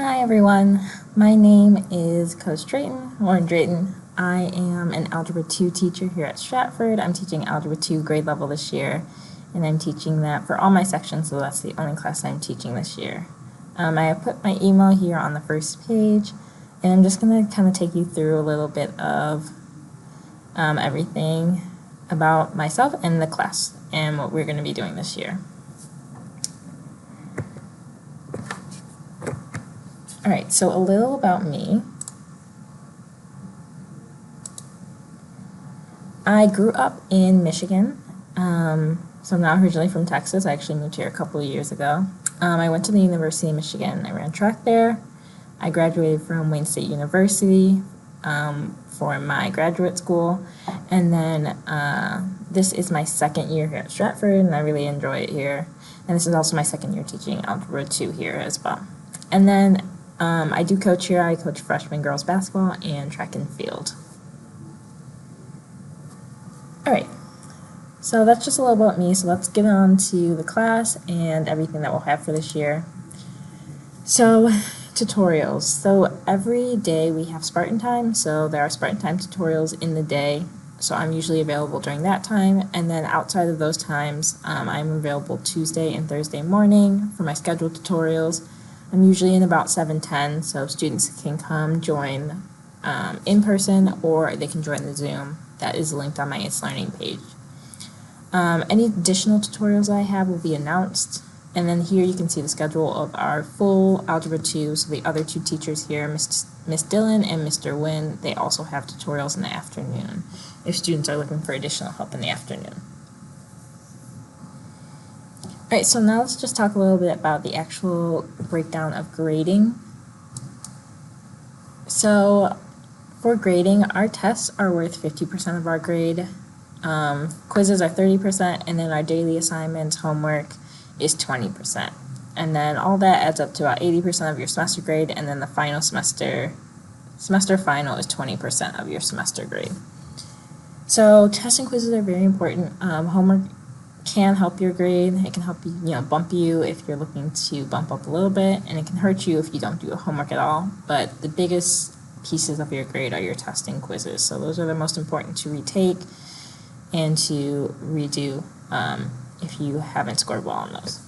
Hi everyone, my name is Coach Drayton, Lauren Drayton. I am an Algebra 2 teacher here at Stratford. I'm teaching Algebra 2 grade level this year, and I'm teaching that for all my sections, so that's the only class I'm teaching this year. I have put my email here on the first page, and I'm just going to kind of take you through a little bit of everything about myself and the class and what we're going to be doing this year. Alright, so a little about me. I grew up in Michigan, so I'm not originally from Texas. I actually moved here a couple of years ago. I went to the University of Michigan. I ran track there. I graduated from Wayne State University for my graduate school, and then this is my second year here at Stratford, and I really enjoy it here. And this is also my second year teaching Algebra 2 here as well. And then I do coach here. I coach freshman girls basketball and track and field. Alright, so that's just a little about me, so let's get on to the class and everything that we'll have for this year. So, tutorials. So every day we have Spartan time, so there are Spartan time tutorials in the day, so I'm usually available during that time, and then outside of those times, I'm available Tuesday and Thursday morning for my scheduled tutorials. I'm usually in about 7:10, so students can come join in person, or they can join the Zoom that is linked on my It's Learning page. Any additional tutorials I have will be announced, and then here you can see the schedule of our full Algebra 2, so the other two teachers here, Miss Dillon and Mr. Wynn, they also have tutorials in the afternoon if students are looking for additional help in the afternoon. Alright, so now let's just talk a little bit about the actual breakdown of grading. So for grading, our tests are worth 50% of our grade. Quizzes are 30%, and then our daily assignments, homework, is 20%. And then all that adds up to about 80% of your semester grade, and then the final semester final is 20% of your semester grade. So tests and quizzes are very important. Homework can help your grade. It can help you, bump you if you're looking to bump up a little bit, and it can hurt you if you don't do homework at all. But the biggest pieces of your grade are your tests and quizzes. So those are the most important to retake and to redo if you haven't scored well on those.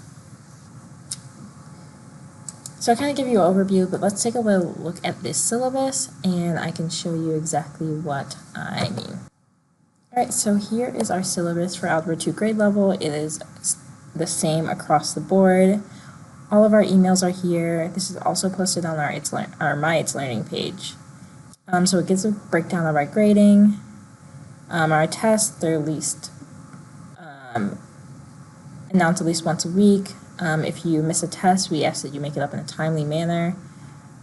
So I kind of give you an overview, but let's take a little look at this syllabus, and I can show you exactly what I mean. Alright, so here is our syllabus for Algebra 2 grade level. It is the same across the board. All of our emails are here. This is also posted on our My It's Learning page. So it gives a breakdown of our grading. Our tests, they're announced at least once a week. If you miss a test, we ask that you make it up in a timely manner.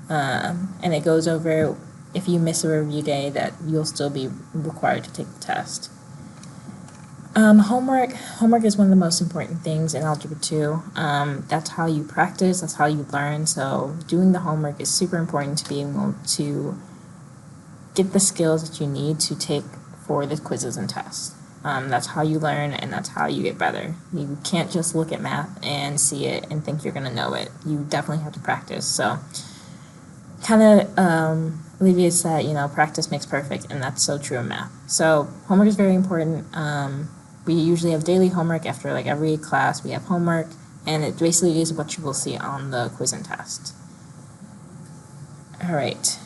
And it goes over, if you miss a review day, that you'll still be required to take the test. Homework is one of the most important things in Algebra 2. That's how you practice, that's how you learn, so doing the homework is super important to be able to get the skills that you need to take for the quizzes and tests. That's how you learn, and that's how you get better. You can't just look at math and see it and think you're going to know it. You definitely have to practice. So kind of alleviates that, practice makes perfect, and that's so true in math. So homework is very important. We usually have daily homework after every class. We have homework, and it basically is what you will see on the quiz and test. All right.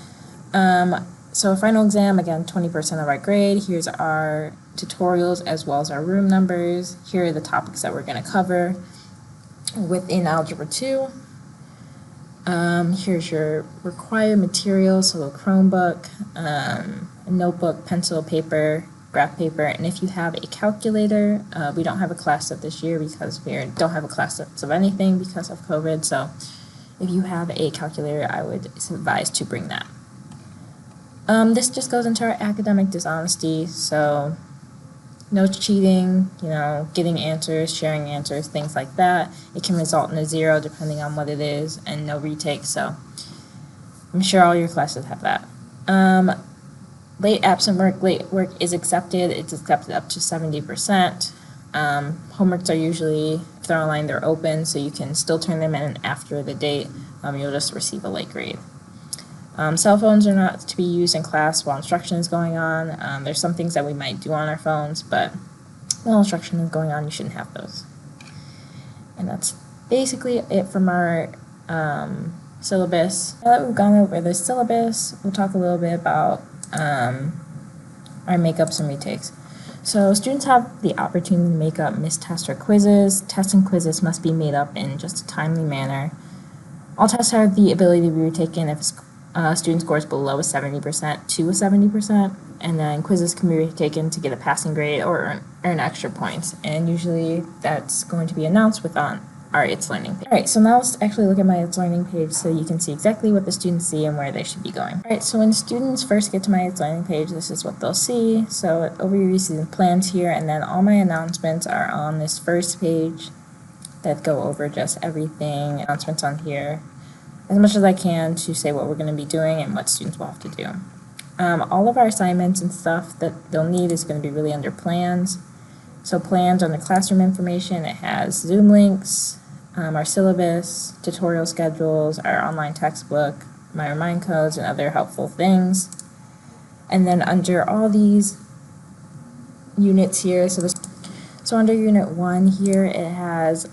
So final exam, again, 20% of our grade. Here's our tutorials as well as our room numbers. Here are the topics that we're going to cover within Algebra 2. Here's your required materials, so a Chromebook, a notebook, pencil, paper, graph paper, and if you have a calculator, we don't have a class of this year because we don't have a class of anything because of COVID, so if you have a calculator, I would advise to bring that. This just goes into our academic dishonesty, so no cheating, getting answers, sharing answers, things like that. It can result in a 0 depending on what it is, and no retake, so I'm sure all your classes have that. Late absent work, late work is accepted. It's accepted up to 70%. Homeworks are usually, if they're online, they're open, so you can still turn them in after the date, you'll just receive a late grade. Cell phones are not to be used in class while instruction is going on. There's some things that we might do on our phones, but while instruction is going on, you shouldn't have those. And that's basically it from our syllabus. Now that we've gone over the syllabus, we'll talk a little bit about our makeups and retakes. So students have the opportunity to make up missed tests or quizzes. Tests and quizzes must be made up in just a timely manner. All tests have the ability to be retaken if a student scores below a 70% to a 70%, and then quizzes can be retaken to get a passing grade or earn extra points. And usually that's going to be announced on our It's Learning page. Alright, so now let's actually look at my It's Learning page so you can see exactly what the students see and where they should be going. Alright, so when students first get to my It's Learning page, this is what they'll see. So over here you see the plans here, and then all my announcements are on this first page that go over just everything, announcements on here, as much as I can to say what we're going to be doing and what students will have to do. All of our assignments and stuff that they'll need is going to be really under plans. So plans under classroom information, it has Zoom links, our syllabus, tutorial schedules, our online textbook, my remind codes, and other helpful things. And then under all these units here, so under Unit 1 here, it has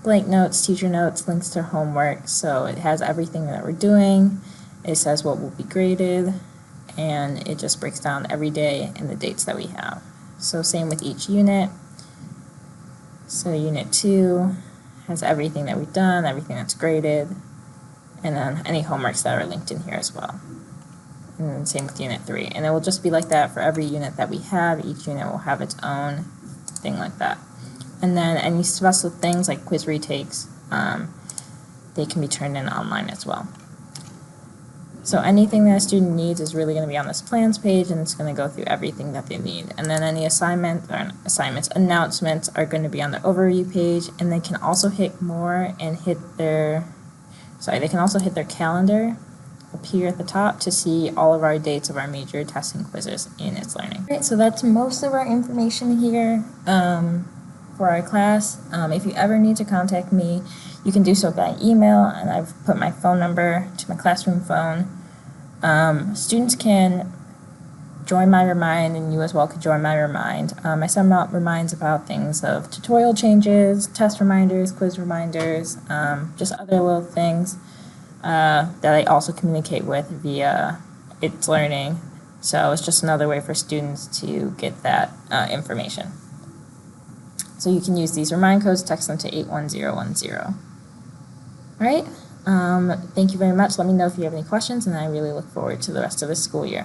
blank notes, teacher notes, links to homework. So it has everything that we're doing. It says what will be graded, and it just breaks down every day and the dates that we have. So same with each unit. So Unit 2 has everything that we've done, everything that's graded, and then any homeworks that are linked in here as well. And then same with Unit 3. And it will just be like that for every unit that we have. Each unit will have its own thing like that. And then any special things like quiz retakes, they can be turned in online as well. So anything that a student needs is really going to be on this plans page, and it's going to go through everything that they need. And then any announcements are going to be on the overview page, and they can also hit more and they can also hit their calendar up here at the top to see all of our dates of our major tests and quizzes in It's Learning. Right, so that's most of our information here for our class. If you ever need to contact me, you can do so by email, and I've put my phone number to my classroom phone. Students can join my Remind, and you as well could join my Remind. I send out reminds about things of tutorial changes, test reminders, quiz reminders, just other little things that I also communicate with via It's Learning. So it's just another way for students to get that information. So you can use these remind codes, text them to 81010. All right, thank you very much. Let me know if you have any questions, and I really look forward to the rest of this school year.